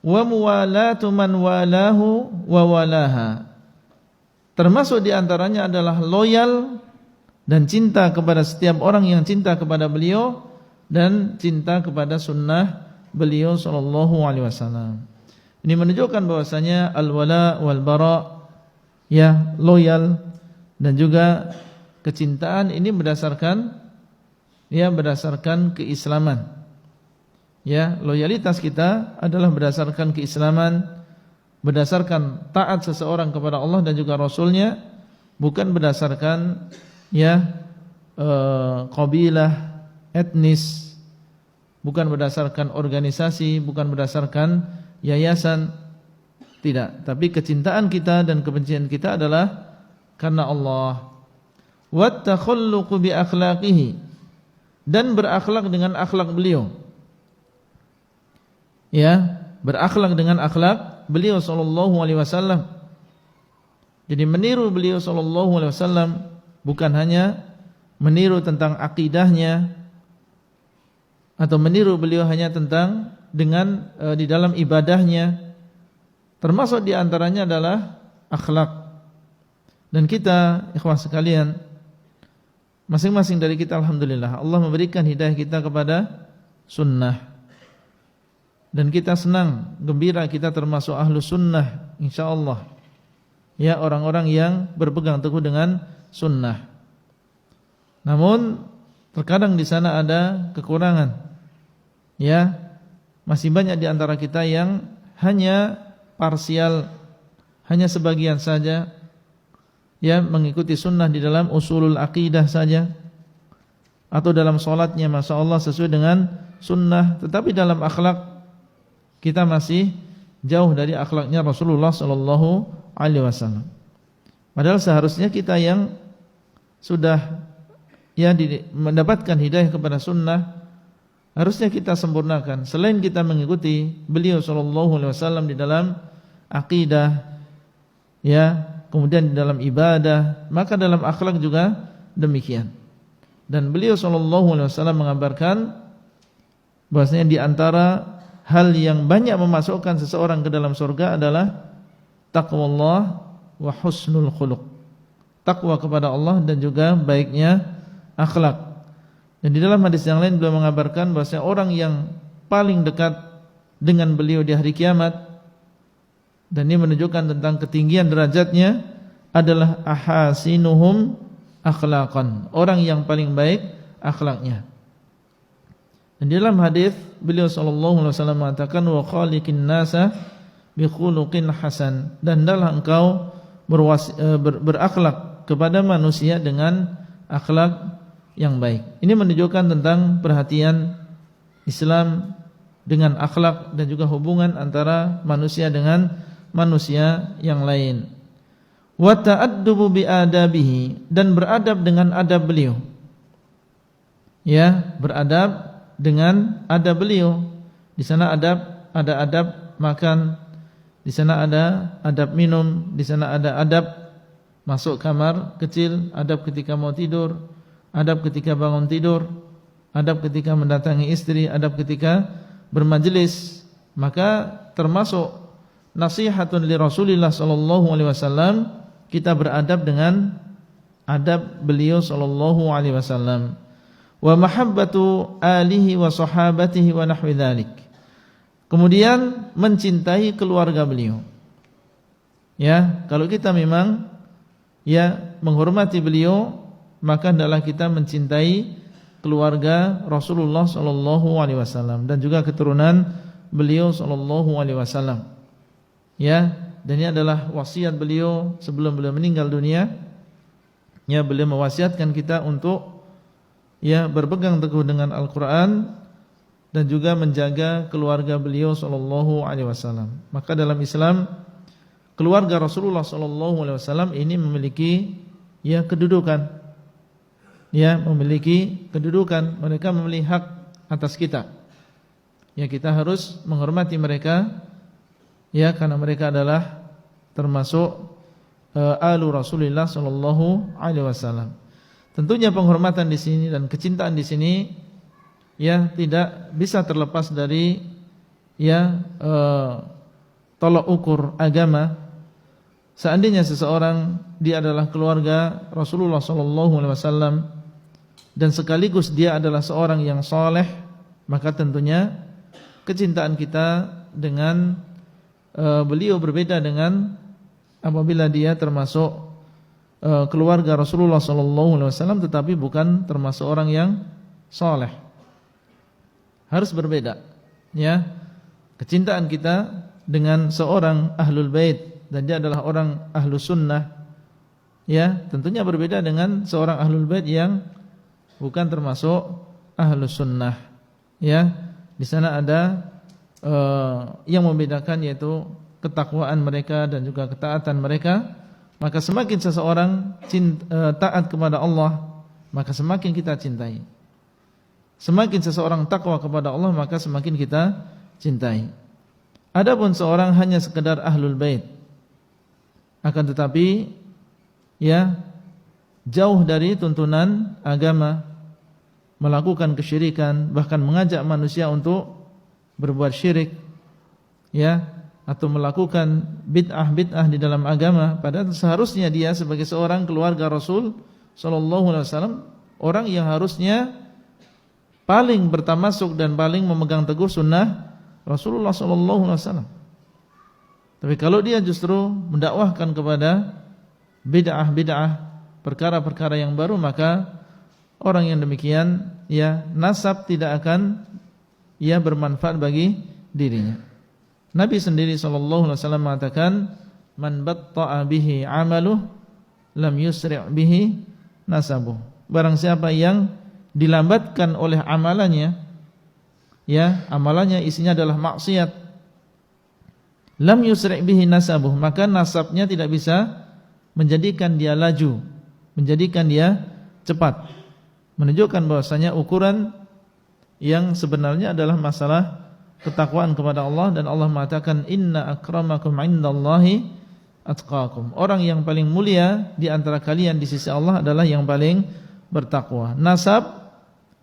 wa muwalatu man walahu wa walaha. Termasuk di antaranya adalah loyal dan cinta kepada setiap orang yang cinta kepada beliau dan cinta kepada sunnah beliau sallallahu alaihi wasallam. Ini menunjukkan bahwasanya al-wala wal bara, ya, loyal dan juga kecintaan ini berdasarkan keislaman. Ya, loyalitas kita adalah berdasarkan keislaman, berdasarkan taat seseorang kepada Allah dan juga Rasulnya, bukan berdasarkan qabilah, etnis, bukan berdasarkan organisasi, bukan berdasarkan yayasan, tidak. Tapi kecintaan kita dan kebencian kita adalah karena Allah. Wattakhalluqu bi akhlaqihi, dan berakhlak dengan akhlak beliau. Ya, berakhlak dengan akhlak beliau sallallahu alaihi wasallam. Jadi meniru beliau sallallahu alaihi wasallam bukan hanya meniru tentang akidahnya atau meniru beliau hanya tentang dengan di dalam ibadahnya. Termasuk di antaranya adalah akhlak. Dan kita, ikhwah sekalian, masing-masing dari kita alhamdulillah Allah memberikan hidayah kita kepada sunnah. Dan kita senang, gembira kita termasuk ahlu sunnah, insyaallah. Ya, orang-orang yang berpegang teguh dengan sunnah. Namun terkadang di sana ada kekurangan. Ya, masih banyak di antara kita yang hanya parsial, hanya sebagian saja, ya, mengikuti sunnah di dalam usulul aqidah saja, atau dalam sholatnya masya Allah sesuai dengan sunnah, tetapi dalam akhlak kita masih jauh dari akhlaknya Rasulullah sallallahu alaihi wasallam. Padahal seharusnya kita yang sudah mendapatkan hidayah kepada sunnah, harusnya kita sempurnakan. Selain kita mengikuti beliau sallallahu alaihi wasallam di dalam akidah, ya, kemudian di dalam ibadah, maka dalam akhlak juga demikian. Dan beliau sallallahu alaihi wasallam mengabarkan bahwasanya di antara hal yang banyak memasukkan seseorang ke dalam surga adalah taqwallah wa husnul khuluq. Takwa kepada Allah dan juga baiknya akhlak. Dan di dalam hadis yang lain beliau mengabarkan bahwasanya orang yang paling dekat dengan beliau di hari kiamat, dan ini menunjukkan tentang ketinggian derajatnya, adalah ahasinuhum akhlaqan, orang yang paling baik akhlaknya. Dan di dalam hadis beliau sallallahu alaihi wasallam mengatakan wa khaliqin nasa bi khuluqin hasan, dan hendaklah engkau berakhlak kepada manusia dengan akhlak yang baik. Ini menunjukkan tentang perhatian Islam dengan akhlak dan juga hubungan antara manusia dengan manusia yang lain. Wa ta'addubu bi adabihi, dan beradab dengan adab beliau. Ya, beradab dengan adab beliau. Di sana ada adab makan, di sana ada adab minum, di sana ada adab masuk kamar kecil, adab ketika mau tidur, adab ketika bangun tidur, adab ketika mendatangi istri, adab ketika bermajelis. Maka termasuk nasihatun li Rasulillah sallallahu alaihi wasallam, kita beradab dengan adab beliau sallallahu alaihi wasallam. Wa mahabbatu alihi wa sahabatihi wa nahwi dzalik. Kemudian mencintai keluarga beliau. Ya, kalau kita memang menghormati beliau, maka hendaklah kita mencintai keluarga Rasulullah sallallahu alaihi wasallam dan juga keturunan beliau sallallahu alaihi wasallam. Ya, dan ini adalah wasiat beliau sebelum beliau meninggal dunia. Ya, beliau mewasiatkan kita untuk berpegang teguh dengan Al-Quran dan juga menjaga keluarga beliau sallallahu alaihi wasallam. Maka dalam Islam, keluarga Rasulullah sallallahu alaihi wasallam ini memiliki kedudukan. Memiliki kedudukan, mereka memiliki hak atas kita. Kita harus menghormati mereka, karena mereka adalah termasuk alu Rasulullah sallallahu alaihi wasallam. Tentunya penghormatan di sini dan kecintaan di sini tidak bisa terlepas dari ya tolok ukur agama. Seandainya seseorang dia adalah keluarga Rasulullah SAW dan sekaligus dia adalah seorang yang saleh, maka tentunya kecintaan kita dengan beliau berbeda dengan apabila dia termasuk keluarga Rasulullah SAW tetapi bukan termasuk orang yang saleh. Harus berbeda, ya. Kecintaan kita dengan seorang ahlul bait dan dia adalah orang ahlu sunnah, ya, tentunya berbeda dengan seorang ahlul bait yang bukan termasuk ahlu sunnah, ya. Di sana ada yang membedakan, yaitu ketakwaan mereka dan juga ketaatan mereka. Maka semakin seseorang taat kepada Allah, maka semakin kita cintai. Semakin seseorang takwa kepada Allah, maka semakin kita cintai. Adapun seorang hanya sekedar ahlul bait, akan tetapi ya jauh dari tuntunan agama, melakukan kesyirikan, bahkan mengajak manusia untuk berbuat syirik, ya, atau melakukan bid'ah di dalam agama, padahal seharusnya dia sebagai seorang keluarga Rasul sallallahu alaihi wasallam, orang yang harusnya paling bertamasuk dan paling memegang teguh sunnah Rasulullah sallallahu alaihi wasallam. Tapi kalau dia justru mendakwahkan kepada bid'ah, perkara-perkara yang baru, maka orang yang demikian, ya, nasab tidak akan ya bermanfaat bagi dirinya. Nabi sendiri sallallahu alaihi wasallam mengatakan, "Man batta'a bihi 'amaluh lam yusri' bihi nasabuh." Barang siapa yang dilambatkan oleh amalannya, ya, amalannya isinya adalah maksiat, lam yusri' bihi nasabuh, maka nasabnya tidak bisa menjadikan dia laju, menjadikan dia cepat. Menunjukkan bahwasanya ukuran yang sebenarnya adalah masalah ketakwaan kepada Allah, dan Allah mengatakan inna akramakum 'indallahi atqakum. Orang yang paling mulia di antara kalian di sisi Allah adalah yang paling bertakwa. Nasab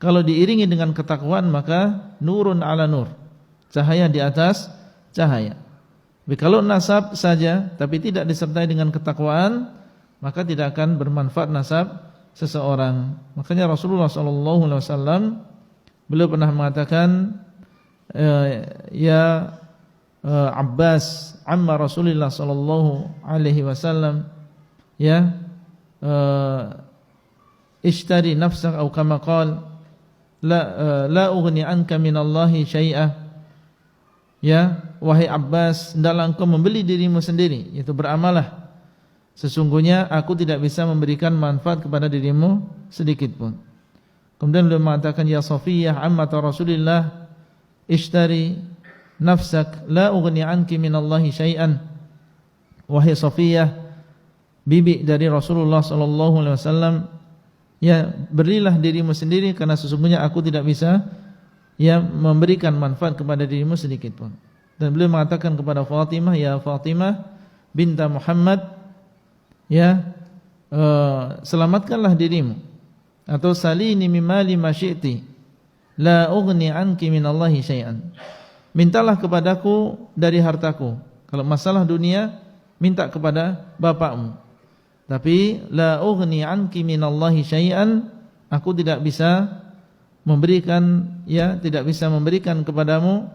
kalau diiringi dengan ketakwaan maka nurun ala nur, cahaya di atas cahaya. Tapi kalau nasab saja tapi tidak disertai dengan ketakwaan, maka tidak akan bermanfaat nasab seseorang. Makanya Rasulullah SAW beliau pernah mengatakan, ya Abbas amma Rasulullah SAW, ya, ishtari nafsak atau kama qala la ughni anka minallahi syai'ah. Ya, wahai Abbas, hendaklah engkau membeli dirimu sendiri, yaitu beramalah. Sesungguhnya aku tidak bisa memberikan manfaat kepada dirimu sedikit pun. Kemudian beliau mengatakan, ya Safiyah ammata Rasulillah, ishtari nafsak la ughni anki minallahi syai'an. Wahai Safiyah, bibi dari Rasulullah sallallahu alaihi wasallam, ya, berilah dirimu sendiri karena sesungguhnya aku tidak bisa ya memberikan manfaat kepada dirimu sedikit pun. Dan beliau mengatakan kepada Fatimah, ya Fatimah binta Muhammad, ya, selamatkanlah dirimu, atau salini mimali masyiti la ughni anki minallahi syai'an. Mintalah kepadaku dari hartaku. Kalau masalah dunia, minta kepada bapakmu. Tapi la ughni anki minallahi syai'an, aku tidak bisa memberikan, ya, tidak bisa memberikan kepadamu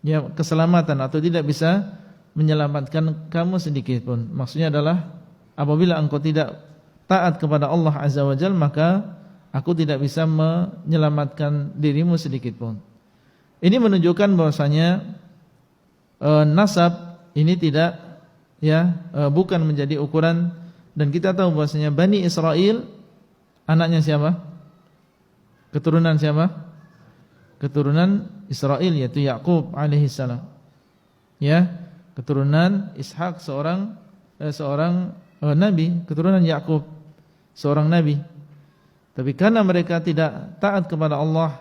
ya keselamatan, atau tidak bisa menyelamatkan kamu sedikit pun. Maksudnya adalah apabila engkau tidak taat kepada Allah Azza wa Jalla, maka aku tidak bisa menyelamatkan dirimu sedikit pun. Ini menunjukkan bahwasanya nasab ini tidak, ya, bukan menjadi ukuran. Dan kita tahu bahwasanya Bani Israel anaknya siapa? Keturunan siapa? Keturunan Israel, yaitu Yakub alaihissalam. Ya, keturunan Ishak, seorang nabi, keturunan Yakub, seorang nabi. Tapi karena mereka tidak taat kepada Allah,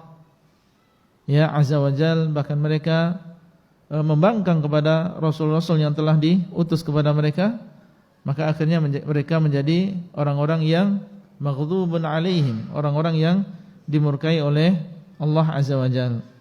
ya, Azza wa Jal, bahkan mereka membangkang kepada rasul-rasul yang telah diutus kepada mereka, maka akhirnya mereka menjadi orang-orang yang maghdhubun alaihim, orang-orang yang dimurkai oleh Allah Azza wa Jalla.